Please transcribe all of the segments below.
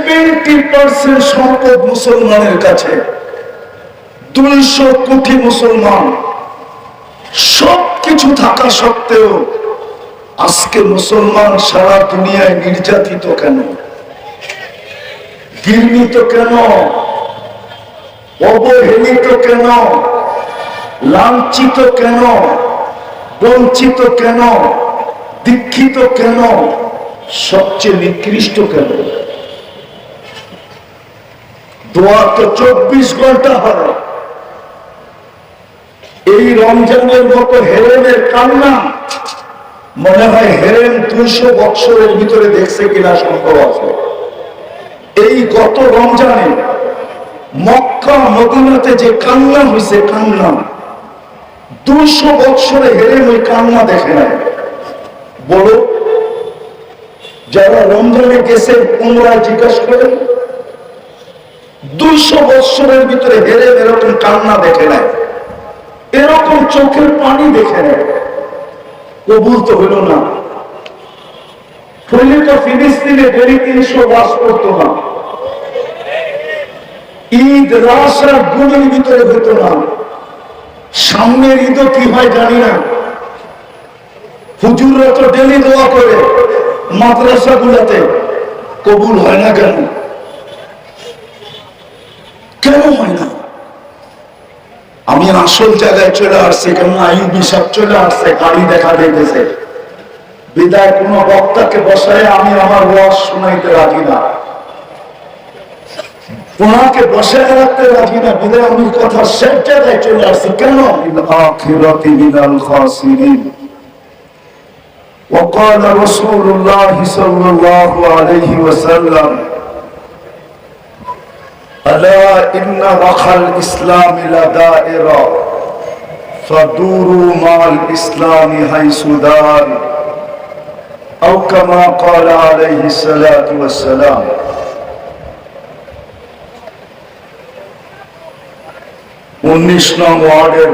70% সম্পদ মুসলমানের কাছে, 200 কোটি মুসলমান, সবকিছু থাকা সত্ত্বেও আজকে মুসলমান সারা দুনিয়ায় নির্যাতিত কেন, ঘৃণিত কেন, অবহেলিত কেন, লাঞ্ছিত কেন, বঞ্চিত কেন, দীক্ষিত কেন, সবচেয়ে নিকৃষ্ট কেন? দোয়া তো 24 ঘন্টা হয়। এই রমজানের মতো হেরেনের কান্না মনে হয় হেরেন 200 বছরের ভিতরে দেখছে কিনা সম্ভব আছে। এই গত রমজানে মক্কা মদিনাতে যে কান্না হয়েছে, কান্না 200 বছরে হেরেন ওই কান্না দেখে নাই। বলো, যারা রমজানে গেছে পুনরায় জিজ্ঞাসা করেন, 200 বছরের ভিতরে হেরেন এরকম কান্না দেখে নাই, এরকম চোখের পানি দেখে নেয়। কবুল তো হইল না। হইলে তো ফিলিস্তিনে দেরি 300 বাস করতো না, ঈদ রাশার গুলির ভিতরে হইতো না। সামনের ঈদও কি হয় জানি না। হুজুররা তো ডেলি দোয়া করে মাদ্রাসা গুলাতে, কবুল হয় না কেন? কেন হয় না? আমি আসল জায়গায় চলে আসছি, কেন আইবি সব চলে আসছে, গাড়ি দেখা দিতেছে। বিদায় কোন বক্তাকে বসায় আমি আমার ওয়াজ শোনাইতে রাজি না, ওনাকে বসায় রাখতে রাজি না। বিদায় আমি কথা শেষ জায়গায় চলে আসছি। কেন? আখিরাতি মিনাল খাসিরিন। وقال رسول الله صلى الله عليه وسلم ألا إن رخى الإسلام لدائرة فدوروا مع الإسلام حيث دار أو كما قال عليه الصلاة والسلام। উনিশ নং ওয়ার্ডের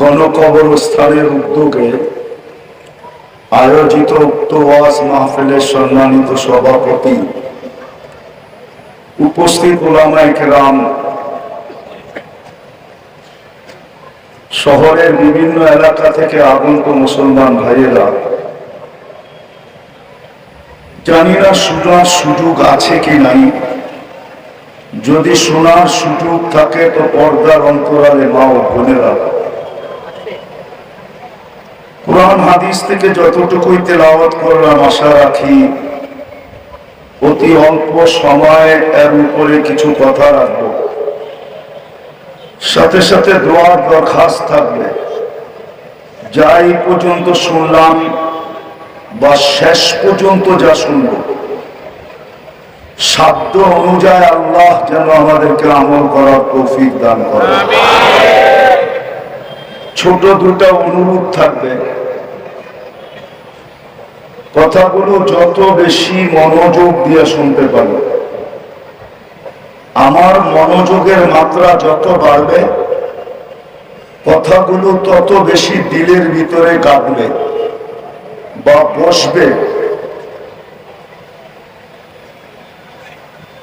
গণকবরস্থানের উদ্যোগে আয়োজিত উক্ত ওয়াজ মাহফিলের সম্মানিত সভাপতি, উপস্থিত উলামায়ে কেরাম, শহরের বিভিন্ন এলাকা থেকে আগত মুসলমান ভাইয়েরা, জানি না শোনার সুযোগ আছে কি নাই। যদি শোনার সুযোগ থাকে তো পর্দার অন্তরালে মা ও বোনেরা, কোরআন হাদিস থেকে যতটুকুই তেলাওয়াত করলাম, আশা রাখি অতি অল্প সময় এর উপরে কিছু কথা রাখবো। সাথে সাথে দোয়ার দরখাস্ত থাকবে। যা এই পর্যন্ত শুনলাম বা শেষ পর্যন্ত যা শুনব, সাধ্য অনুযায়ী আল্লাহ যেন আমাদেরকে আমল করার তৌফিক দান করে। ছোট দুটা অনুরোধ থাকবে। কথাগুলো যত বেশি মনোযোগ দিয়ে শুনতে পারো, আমার মনোযোগের মাত্রা যত বাড়বে, কথাগুলো তত বেশি দিলের ভিতরে গাঁথবে বা বসবে।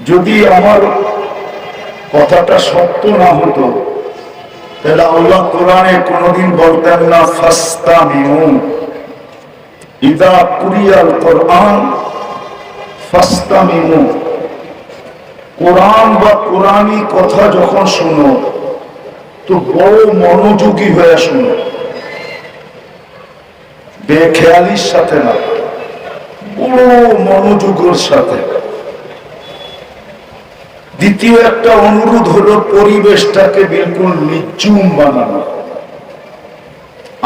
যদি আমার কথাটা সত্য না হতো, তাহলে আল্লাহ কোরআনে কোনদিন বলতেন না ফাস্তামিউ ইযা কুরিয়াল কোরআন ফাস্তামিউ। কোরআন বা কোরআনী কথা যখন শোনো তো বড় মনোযোগী হয়ে শোনো, বেখেয়ালির সাথে না, বড় মনোযোগের সাথে। দ্বিতীয় একটা অনুরোধ হলো পরিবেশটাকে বিলকুল নিচুম বানানো।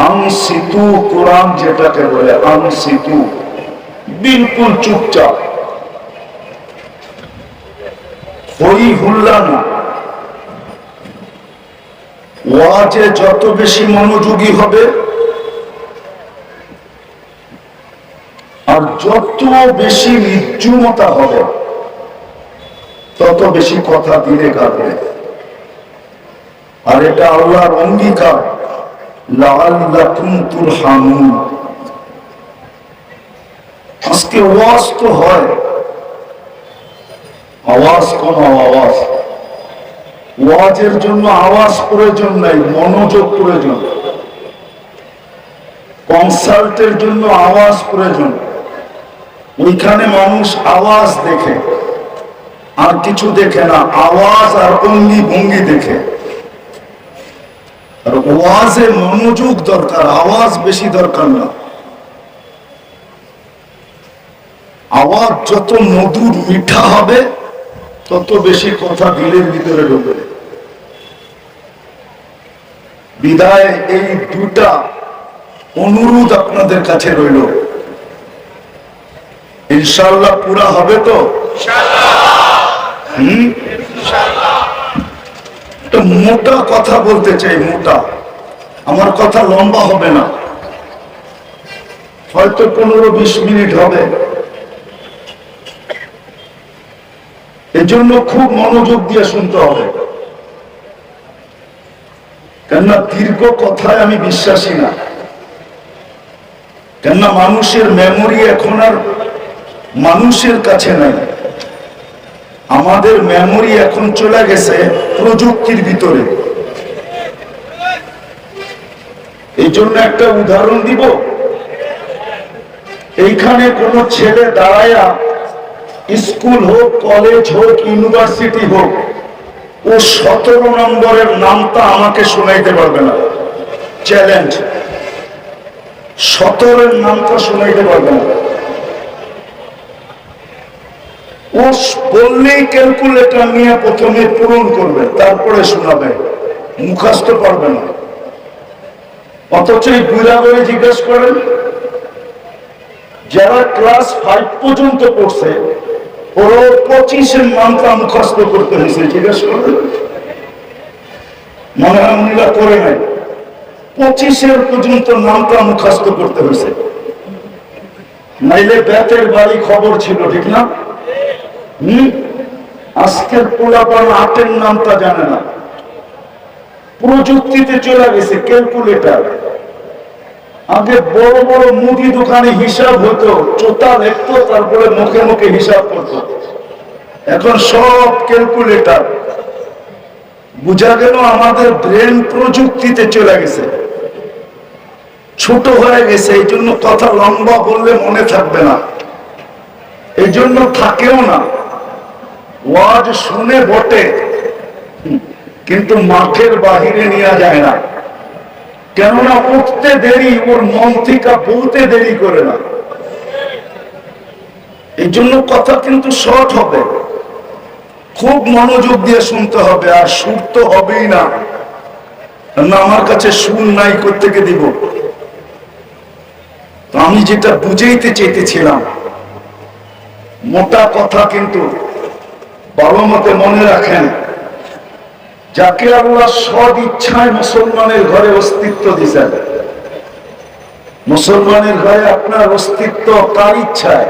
আনসিতু, কোরআন যেটাকে বলে আনসিতু, বিলকুল চুপচাপ, হই হুল্লা না। ওয়াজে যত বেশি মনোযোগী হবে আর যত বেশি নির্জুমতা হবে, তত বেশি কথা দিলে কাটবে। আর এটা আল্লাহর অঙ্গীকার, লাআল্লাকুম তুরহামুন। আজকে ওয়াজ তো হয়, আওয়াজ কমাও আওয়াজ। ওয়াজের জন্য আওয়াজ প্রয়োজন নাই, মনোযোগ প্রয়োজন। কনসার্টের জন্য আওয়াজ প্রয়োজন, ওইখানে মানুষ আওয়াজ দেখে আর কিছু দেখে না, আওয়াজ আর অঙ্গি ভঙ্গি দেখে। আর ওয়াজে মনোযোগ দরকার, আওয়াজ বেশি দরকার না। আওয়াজ যত মধুর মিঠা হবে তত বেশি কথা দিলের ভিতরে ঢুকবে। বিদায় এই দুটা অনুরোধ আপনাদের কাছে রইল, ইনশাআল্লাহ পুরা হবে তো? একটা মোটা কথা বলতে চাই, মোটা। আমার কথা লম্বা হবে না, হয়তো 15-20 মিনিট হবে। এজন্য খুব মনোযোগ দিয়ে শুনতে হবে, কেননা দীর্ঘ কথায় আমি বিশ্বাসী না। কেননা মানুষের মেমোরি এখন আর মানুষের কাছে নাই, আমাদের মেমোরি এখন চলে গেছে প্রযুক্তির ভিতরে। এই জন্য একটা উদাহরণ দিব। এইখানে কোন ছেলে দাঁড়ায়া, স্কুল হোক, কলেজ হোক, ইউনিভার্সিটি হোক, ও 17 নম্বরের নামটা আমাকে শোনাইতে পারবে না। চ্যালেঞ্জ, 17-এর নামটা শোনাইতে পারবে না। ও বললেই ক্যালকুলেটর নিয়ে প্রথমে পূরণ করবে, তারপরে শোনাবে, মুখস্থ পারবে না। অথচ এই বুড়া বলে জিজ্ঞেস করেন, যারা ক্লাস 5 পর্যন্ত পড়ছে, ওরা 25-এর নামটা মুখস্থ করতে হয়েছে। জিজ্ঞেস করবেন, মনে হয় উনিরা করে নাই। 25-এর পর্যন্ত নামটা মুখস্থ করতে হয়েছে, নাইলে ব্যাতের বাড়ি খবর ছিল, ঠিক না? আজকের পোলাপান 8-এর নামটা জানে না। প্রযুক্তিতে চলে গেছে ক্যালকুলেটর। আগে বড় বড় মুদি দোকানে হিসাব হতো, চোতা দেখতো, তারপরে মুখে মুখে হিসাব করতো। এখন সব ক্যালকুলেটর। বুঝা গেল আমাদের ব্রেন প্রযুক্তিতে চলে গেছে, ছোট হয়ে গেছে। এই জন্য কথা লম্বা বললে মনে থাকবে না, এই জন্য থাকেও না। ওয়াজ শুনে বটে, কিন্তু মাঠের বাহিরে নিয়ে যায় না। কেননা উঠতে দেরি, ওর মন থেকে বলতে দেরি করে না। এই জন্য কথা কিন্তু শর্ট হবে, খুব মনোযোগ দিয়ে শুনতে হবে। আর সুর তো হবেই না, আমার কাছে সুর নাই, কোত্থেকে দিব? তো আমি যেটা বুঝাইতে চাইতেছিলাম, মোটা কথা কিন্তু ভালো মতে মনে রাখেন, যাকে আল্লাহ সদ ইচ্ছায় মুসলমানের ঘরে অস্তিত্ব দিয়েছেন, মুসলমানের ঘরে আপনার অস্তিত্ব কার ইচ্ছায়?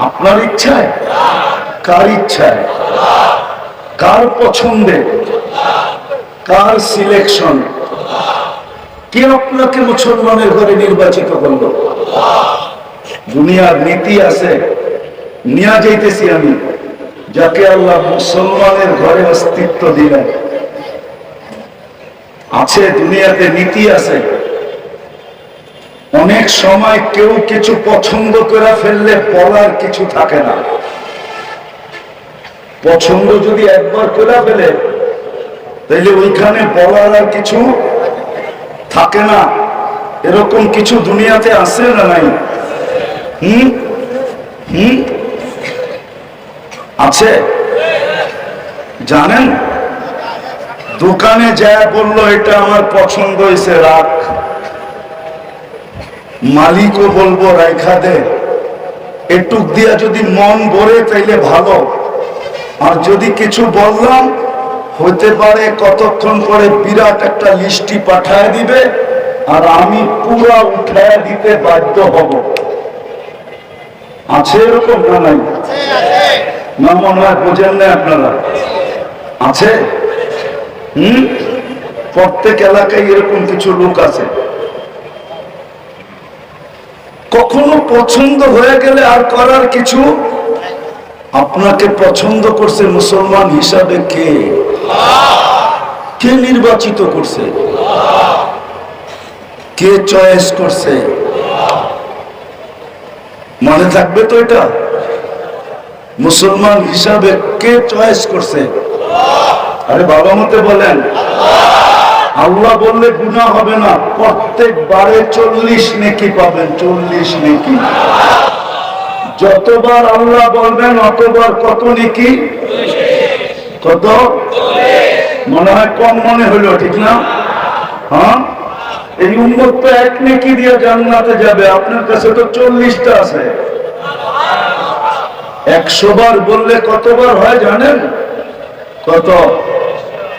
আপনার ইচ্ছায়? কার ইচ্ছায়? কার পছন্দে? Car selection? কে আপনাকে মুসলমানের ঘরে নির্বাচিত করলো? দুনিয়ার নীতি আছে, নিয়ে যাইতেছি আমি, যাকে আল্লাহ মুসলমানের ঘরে অস্তিত্ব দিলেন। আছে দুনিয়াতে নীতি আছে। অনেক সময় কেউ কিছু পছন্দ করে ফেললে বলার কিছু থাকে না। পছন্দ যদি একবার করে ফেলে, তাইলে ওইখানে বলার আর কিছু থাকে না। এরকম কিছু দুনিয়াতে আছে না নাই? আছে। জানেন, দোকানে যায় বললো এটা আমার পছন্দ হয়েছে, রাখ। মালিকও বলবো রাইখা দে। এটুক দিয়া যদি মন ভরে তাইলে ভালো। আর যদি কিছু বললাম, হইতে পারে কতক্ষণ পরে বিরাট একটা লিস্টি পাঠায় দিবে, আর আমি পুরা উঠায় দিতে বাধ্য হব। আছে এরকম না নাই? না মনে হয় বোঝেন না আপনারা? আছে। প্রত্যেক এলাকায় এরকম কিছু লোক আছে। কখনো পছন্দ হয়ে গেলে আর করার কিছু। আপনাকে পছন্দ করছে মুসলমান হিসাবে কে? কে নির্বাচিত করছে? কে চয়েস করছে? মনে থাকবে তো এটা? মুসলমান হিসাবে কে চয়েস করছে? আরে বাবা মতে বলেন। আল্লাহ বললে গুনাহ হবে না, প্রত্যেকবারে 40 নেকি পাবেন। 40 নেকি। যতবার আল্লাহ বলবেন অতবার কত নেকি? কত? মনে হয় কম মনে হলো, ঠিক না? হ্যাঁ, এই উম্মত তো 1 নেকি দিয়ে জান্নাতে যাবে, আপনার কাছে তো 40টা আছে। 100 বার বললে কতবার হয় জানেন? কত?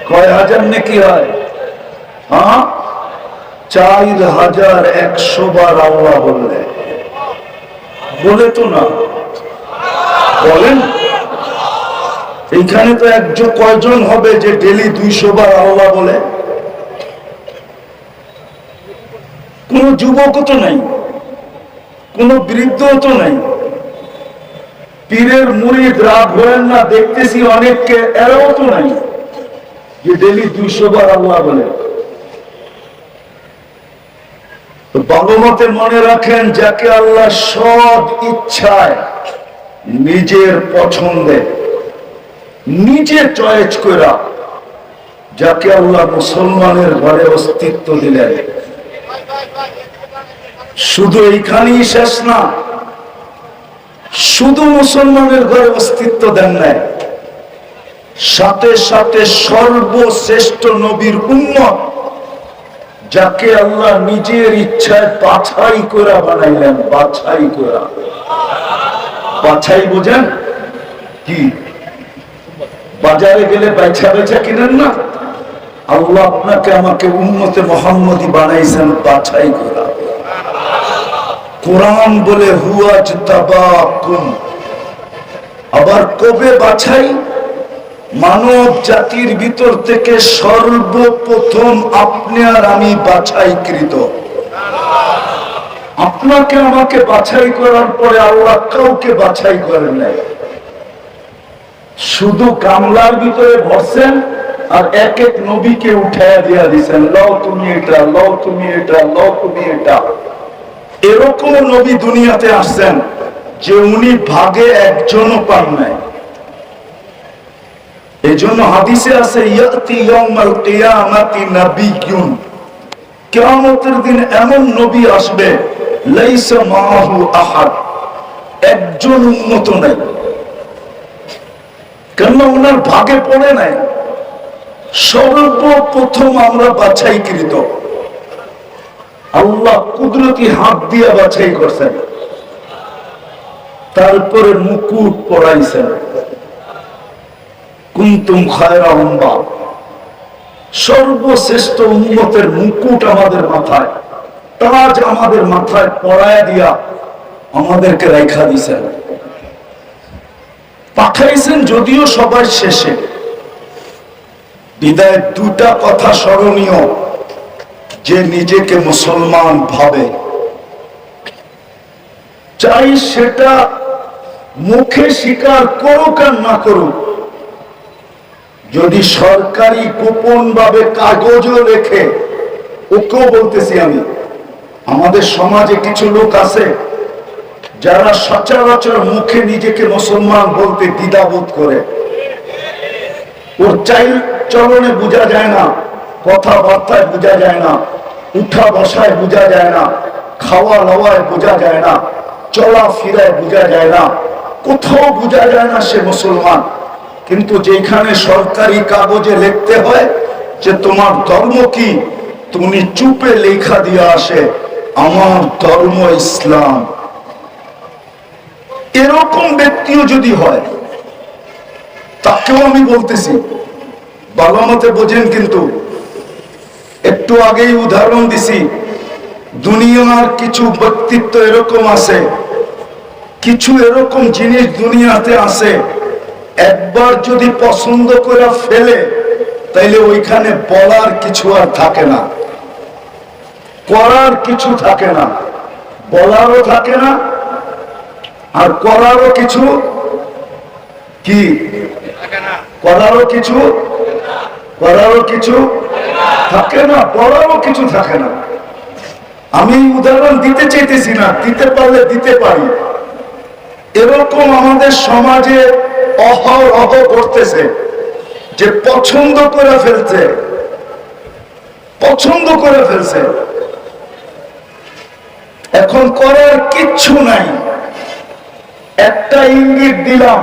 কয় হাজার নেকি হয়? হ্যাঁ, 4100 বার আল্লাহ বললে। বলে তো না, বলেন। এইখানে তো একজন কয়জন হবে যে ডেলি 200 বার আল্লাহ বলে? কোন যুবকও তো নাই, কোন বৃদ্ধও তো নাই। পীরের মুরিদ রাগ হয়েন না, দেখতেছি অনেককে, এরাও তো নাই যে ডেলি 200 বার আল্লাহ বলে। তো বাগমতে মনে রাখেন, যাকে আল্লাহ সৎ ইচ্ছায় নিজের পছন্দে নিজে চয়েস করা, যাকে আল্লাহ মুসলমানের ঘরে অস্তিত্ব দিলেন, শুধু এইখানেই শেষ না, শুধু মুসলমানের ঘরে অস্তিত্ব দেন নাই, সাথে সাথে সর্বশ্রেষ্ঠ নবীর উম্মত, যাকে আল্লাহ নিজের ইচ্ছায় বাছাই করে বানাইলেন। বাছাই করা, বাছাই বোঝেন কি? বাজারে গেলে বেচা বেচা কিনেন না? আল্লাহ আপনাকে আমাকে উম্মতে মুহাম্মদী বানাইছেন বাছাই করা। কোরআন বলে হুয়া জতাবাকুম। আবার কবে বাছাই? মানব জাতির ভিতর থেকে সর্বপ্রথম আপনি আর আমি বাছাইকৃত। আপনাকে আমাকে বাছাই করার পরে আল্লাহ কাউকে বাছাই করেন নাই। শুধু গামলার ভিতরে ভরছেন আর এক এক নবীকে উঠাইয়া দিয়া দিচ্ছেন, লও তুমি এটা, লও তুমি এটা, লও তুমি এটা। এরকম নবী দুনিয়াতে আসছেন যে উনি ভাগে একজনও পান নাই। এই জন্য হাদিসে আছে, ইয়াতি ইয়াউমাল কিয়ামাতি নাবিয়্যুন, কিয়ামতের দিন এমন নবী আসবে, লাইসা মাআহু আহাদ, একজন উম্মত নাই। কেন? ওনার ভাগে পড়ে নাই। সর্বপ্রথম আমরা বাছাইকৃত। আল্লাহ কুদরতি হাত দিয়ে বাছাই করছেন, তারপরে মুকুট পরাইছেন। কুনতুম খায়রা উম্মাহ, সর্বশ্রেষ্ঠ উম্মতের মুকুট আমাদের মাথায়, তাজ আমাদের মাথায় পরায় দিয়া আমাদেরকে রাইখা দিয়েছেন। পাঠাইছেন যদিও সবার শেষে। বিদায় দুটা কথা স্মরণীয়, যে নিজেকে মুসলমান ভাবে, চাই সেটা মুখে স্বীকার করুক আর না করুক, যদি সরকারি গোপন ভাবে কাগজও লেখে, ওকেও বলতেছি আমি, আমাদের সমাজে কিছু লোক আছে যারা সচরাচর মুখে নিজেকে মুসলমান বলতে দ্বিধাবোধ করে। ওর চাই চলনে বোঝা যায় না, কথাবার্তায় বোঝা যায় না, উঠা বসায় বোঝা যায় না, খাওয়া দাওয়ায় বোঝা যায় না, চলা ফিরায় বোঝা যায় না, কোথাও বোঝা যায় না সে মুসলমান। কিন্তু যেখানে সরকারি কাগজে লিখতে হয় যে তোমার ধর্ম কি, তুমি চুপে লেখা দিয়ে আসে আমার ধর্ম ইসলাম। এরকম ব্যক্তিও যদি হয়, তাকেও আমি বলতেছি, ভালো মতে বোঝেন। কিন্তু একটু আগেই উদাহরণ দিছি, দুনিয়ার কিছু ব্যক্তিত্ব এরকম আছে, কিছু এরকম জিনিস দুনিয়াতে আছে, একবার যদি পছন্দ করে ফেলে তাইলে ওইখানে বলার কিছু আর থাকে না, করার কিছু থাকে না, বলারও থাকে না, আর করারও কিছু কি, করারও কিছু থাকে না, বলারও কিছু থাকে না। আমি উদাহরণ দিতে চাইতেছি না, দিতে পারলে দিতে পারি। এরকম আমাদের সমাজে অহরহ করতেছে যে পছন্দ করে ফেলছে, এখন করার কিচ্ছু নাই। একটা ইঙ্গিত দিলাম,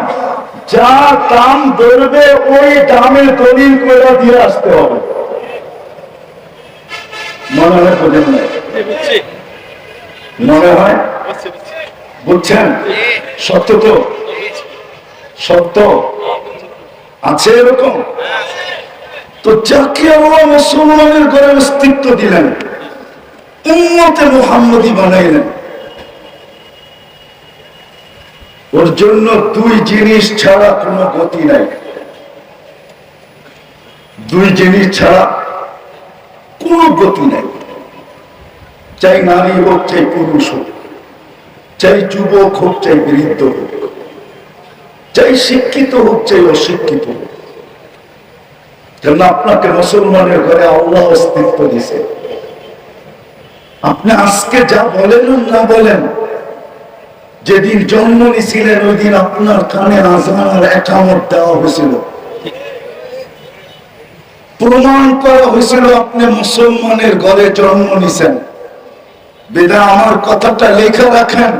যা দাম ধরবে ওই দামে দলিল করে দিয়ে আসতে হবে। মনে হয় বোঝেন না? মনে হয় বুঝছেন? সত্য তো, সত্য আছে এরকম। তো যাকে আল্লাহ মুসলমানের ঘরে অস্তিত্ব দিলেন, উম্মতে মুহাম্মদী বানাইলেন, ওর জন্য দুই জিনিস ছাড়া কোনো গতি নাই। দুই জিনিস ছাড়া কোনো গতি নাই। চাই নারী হোক, চাই পুরুষ হোক, চাই যুবক হোক, চাই বৃদ্ধ হোক, চাই শিক্ষিত হোক, চাই অশিক্ষিত হোক, কেন আপনাকে মুসলমানের ঘরে আল্লাহ অস্তিত্ব দিছে। আপনি আজকে যা বলেন না বলেন, যেদিন জন্ম নিয়েছিলেন ওই দিন আপনার কানে আযান আর ইকামত দেওয়া হয়েছিল, প্রমাণ করা হয়েছিল আপনি মুসলমানের ঘরে জন্ম নিয়েছেন। বেদা আমার কথাটা লেখা রাখেন,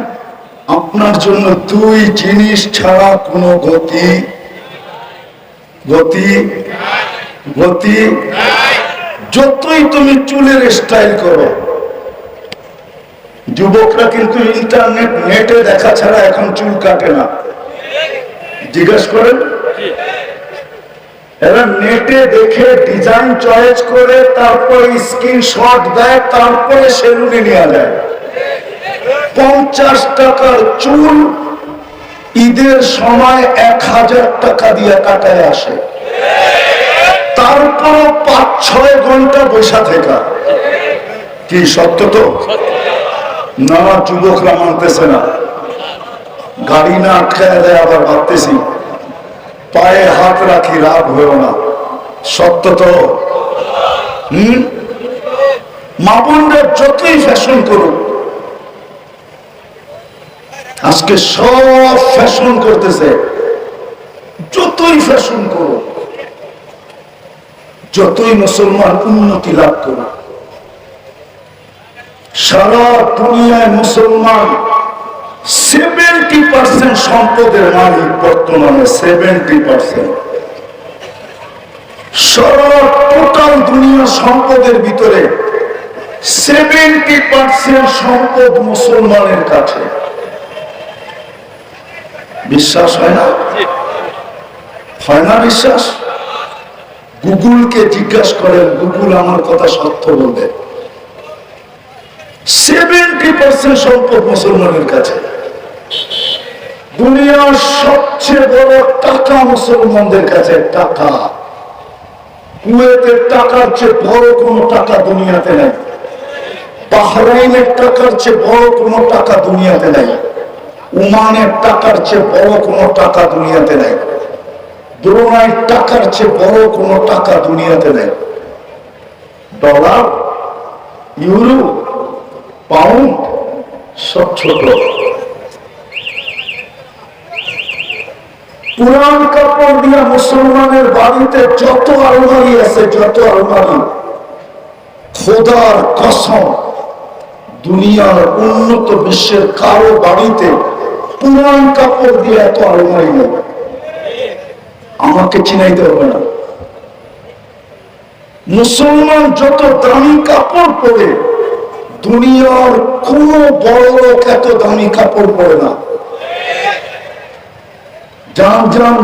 আপনার জন্য দুই জিনিস ছাড়া কোনো গতি যতই তুমি চুলের স্টাইল করো, যুবকরা কিন্তু ইন্টারনেট নেটে দেখা ছাড়া এখন চুল কাটে না। জিজ্ঞেস করেন, এরা নেটে দেখে ডিজাইন চয়েস করে তারপর স্ক্রিনশট দেয়, তারপরে সেলুনে নিয়ে যায়। 50 টাকার চুল ঈদের সময় 1000 টাকা দিয়ে কাটায় আসে, তারপর 5-6 ঘন্টা বসা থাকা। কি সত্য তো? না, যুবকরা মানতেছে না। গাড়ি না আটকায় দেয়, আবার ভাবতেছি পায়ে হাত রাখি, রাগ হয়েও না। সত্য তো? মা বোনরা যতই ফ্যাশন করুক, আজকে সব ফ্যাশন করতেছে, যতই ফ্যাশন করুক, যতই মুসলমান উন্নতি লাভ করুক, সারা দুনিয়ায় মুসলমান 70% সম্পদের মালিক। বর্তমানে 70% সারা টোটাল দুনিয়া সম্পদের ভিতরে 70% সম্পদ মুসলমানের কাছে। বিশ্বাস হয় না? হয় না বিশ্বাস? গুগলকে জিজ্ঞাসা করেন, গুগল আমার কথা সত্য বলবে। 70% সম্পদ মুসলমানের কাছে। দুনিয়ার সবচেয়ে বড় টাকা মুসলমানদের কাছে। টাকা, কুয়েতের টাকার চেয়ে বড় কোনো টাকা দুনিয়াতে নাই। বাহরাইনের টাকার চেয়ে বড় কোনো টাকা দুনিয়াতে নাই। ওমানের টাকার চেয়ে বড় কোনো টাকা দুনিয়াতে নাই। ব্রুনাইয়ের টাকার চেয়ে বড় কোনো টাকা দুনিয়াতে নাই। ডলার, ইউরো, পাউন্ড সব ছোট। পুরান কাপড় দিয়া মুসলমানের বাড়িতে যত আলমারি আছে, যত আলমারি, খোদার কসম দুনিয়ার উন্নত বিশ্বের কারো বাড়িতে পুরান কাপড় দিয়ে এত আলমারি নেই। আমাকে চিনাইতে হবে না। মুসলমান যত দামি কাপড় পরে, দুনিয়ার কোন বড় লোক এত দামি কাপড় পরে না।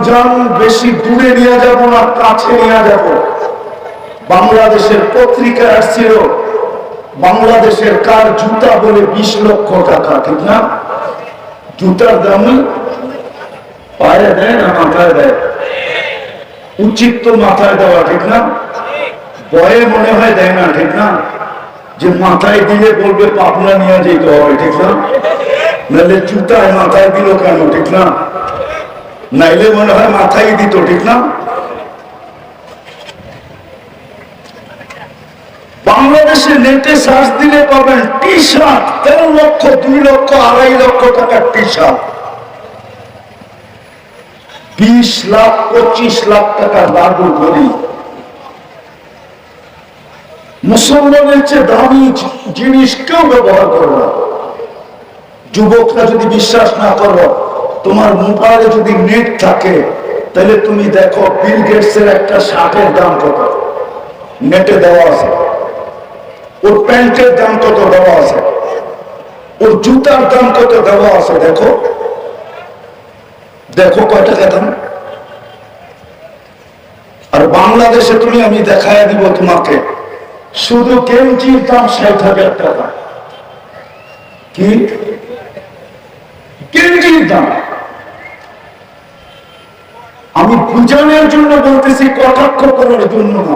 যান, বেশি দূরে নিয়ে যাব না, কাছে নিয়ে যাব। বাংলাদেশের পত্রিকায় আসছিল, বাংলাদেশের কার জুতা বলে 20 লক্ষ টাকা, ঠিক না? জুতার দাম পায়ে দেয় না মাথায় দেয়? উচিত তো মাথায় দেওয়া, ঠিক না? বয়ে মনে হয় দেয় না, ঠিক না? যে মাথায় দিলে বলবে পাবনা নিয়ে যেতে হবে, ঠিক না? নাহলে জুতায় মাথায় দিল কেন, ঠিক না? নাইলে মনে হয় মাথায় দিত, ঠিক না? বাংলাদেশে নেটে সার্চ দিলে পাবেন টি শার্ট 13 লক্ষ, 2 লক্ষ, 2.5 লক্ষ টাকার টি শার্ট, 20 লাখ 25 লাখ টাকার লাডু ঘড়ি। মুসলমানের চেয়ে দামি জিনিস কেউ ব্যবহার করে না। যুবকরা যদি বিশ্বাস না করো, তোমার মোবাইলে যদি নেট থাকে, তাহলে তুমি দেখো বিল গেটসের একটা শার্টের দাম কত নেটে দেওয়া আছে, ওর প্যান্টের দাম কত দেওয়া আছে, ওর জুতার দাম কত দেওয়া আছে। দেখো দেখো কয় টাকা দাম। আর বাংলাদেশে তুমি, আমি দেখায় দিব তোমাকে, শুধু গেঞ্জির দাম 60,000 টাকা। কি গেঞ্জির দাম? আমি বুঝানোর জন্য বলতেছি, কটাক্ষ করার জন্য না।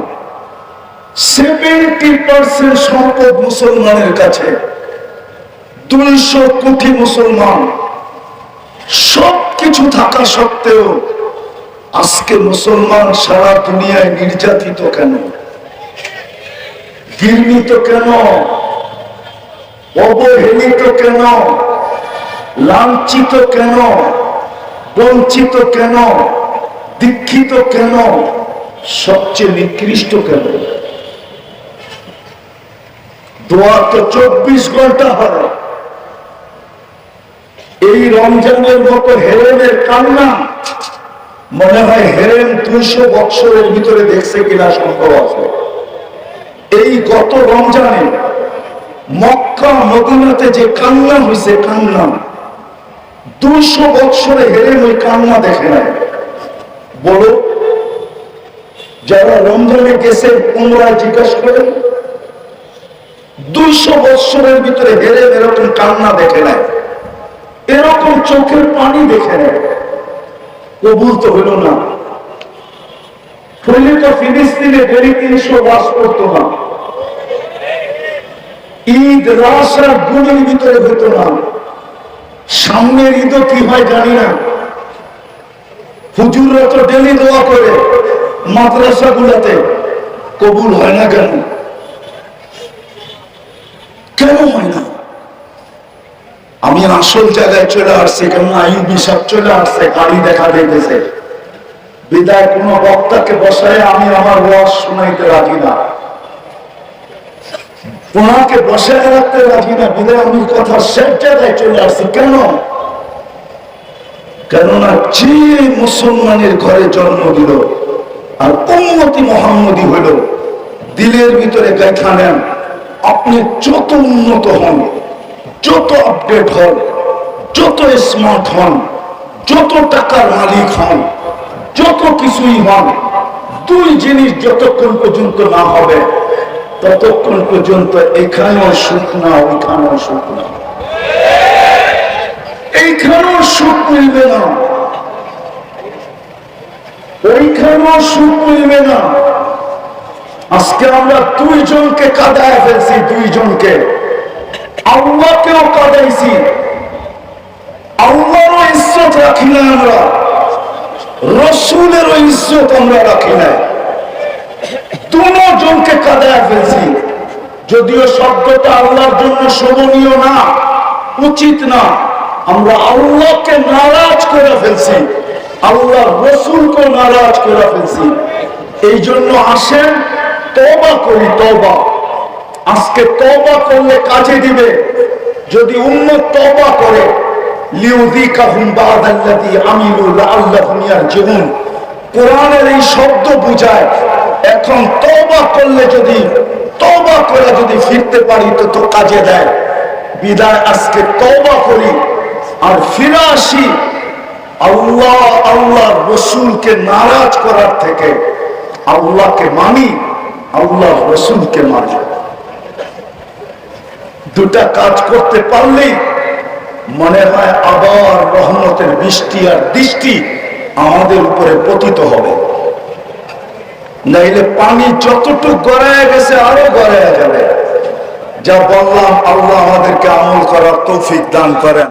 70% সম্পদ মুসলমানের কাছে, 200 কোটি মুসলমান, সবকিছু থাকা সত্ত্বেও আজকে মুসলমান সারা দুনিয়ায় নির্যাতিত কেন, ঘৃণিত কেন, অবহেলিত কেন, লাঞ্ছিত কেন, বঞ্চিত কেন, দীক্ষিত কেন, সবচেয়ে নিকৃষ্ট কেন? দোয়া তো 24 ঘন্টা হয়। এই রমজানের মতো হেরেমের কান্না মনে হয় হেরেম 200 বছরের ভিতরে দেখছে কিনা সম্ভব আছে। এই গত রমজানে মক্কা মদিনাতে যে কান্না হয়েছে, কান্না 200 বছরে হেরেম ওই কান্না দেখে নাই। বলো, যারা রমজানে গেছে পুনরায় জিজ্ঞাসা করেন, 200 বছরের ভিতরে হেরেম এরকম কান্না দেখে নাই, এরকম চোখের পানি দেখে নেয়। কবুল তো হইল না। হইলে তো ফিলিস্তিনে দেরি 300 বাস করতো না, ঈদ রাস আর গুলির ভিতরে হইতো না। সামনের ঈদও কি হয় জানি না। হুজুররা তো ডেলি দোয়া করে মাদ্রাসা গুলাতে, কবুল হয় না কেন? কেন হয় না? আমি আসল জায়গায় চলে আসছি, কেন আইয়ুবী সাহেব চলে আসছে, গাড়ি দেখা দিতেছে। বিদায় কোন বক্তাকে বসায় আমি আমার ওয়াজ শোনাইতে রাজি না, ওনাকে বসায় রাখতে রাজি না। বিদায় আমি কথা শেষ জায়গায় চলে আসছি। কেন? কেননা যে মুসলমানের ঘরে জন্ম দিল আর উম্মতি মুহাম্মদী হইল, দিলের ভিতরে দেখা নেন, আপনি যত উন্নত হন, যত আপডেট হন, যত স্মার্ট হন, যত টাকার মালিক হন, যত কিছুই হন, 2 জিনিস যতক্ষণ পর্যন্ত না হবে, ততক্ষণ পর্যন্ত এখানেও সুখ না, ওইখানেও সুখ না, এইখানেও সুখ মিলবে না, ওইখানেও সুখ মিলবে না। আজকে আমরা 2 জনকে কাঁদায় ফেলছি, 2 জনকে, আল্লাহকেও কাঁদাইছি। আল্লাহরও ইজ্জত রাখি না আমরা, রসুলেরও ইজ্জত আমরা রাখি না। 2 জনকে কাঁদায় ফেলছি। যদিও শব্দটা আল্লাহর জন্য শোভনীয় না, উচিত না, আমরা আল্লাহকে নারাজ করে ফেলছি, আল্লাহর রসুলকে নারাজ করে ফেলছি। এই জন্য আসেন তওবা করি, তওবা। আজকে তওবা করলে কাজে দিবে। যদি উম্মত তওবা করে, লিউযিকাহুম বা'দাল্লাযী আমিলু লাআল্লাহুম ইয়ারজিউন, কোরআনের এই শব্দ বুঝায়। এখন তওবা করলে, যদি তওবা করে যদি ফিরতে পারি তো কাজে দেয়। বিদায় আজকে তওবা করি আর ফিরে আসি আল্লাহ আল্লাহ রসুলকে নারাজ করার থেকে। আল্লাহকে মানি, আল্লাহ রসুলকে মানি। 2টা কাজ করতে পারলেই মনে হয় আবার রহমতের বৃষ্টি আর দৃষ্টি আমাদের উপরে পতিত হবে। নাইলে পানি যতটুকু গড়ায় গেছে আরো গড়ায় যাবে। যা বললাম, আল্লাহ আমাদেরকে আমল করার তৌফিক দান করেন।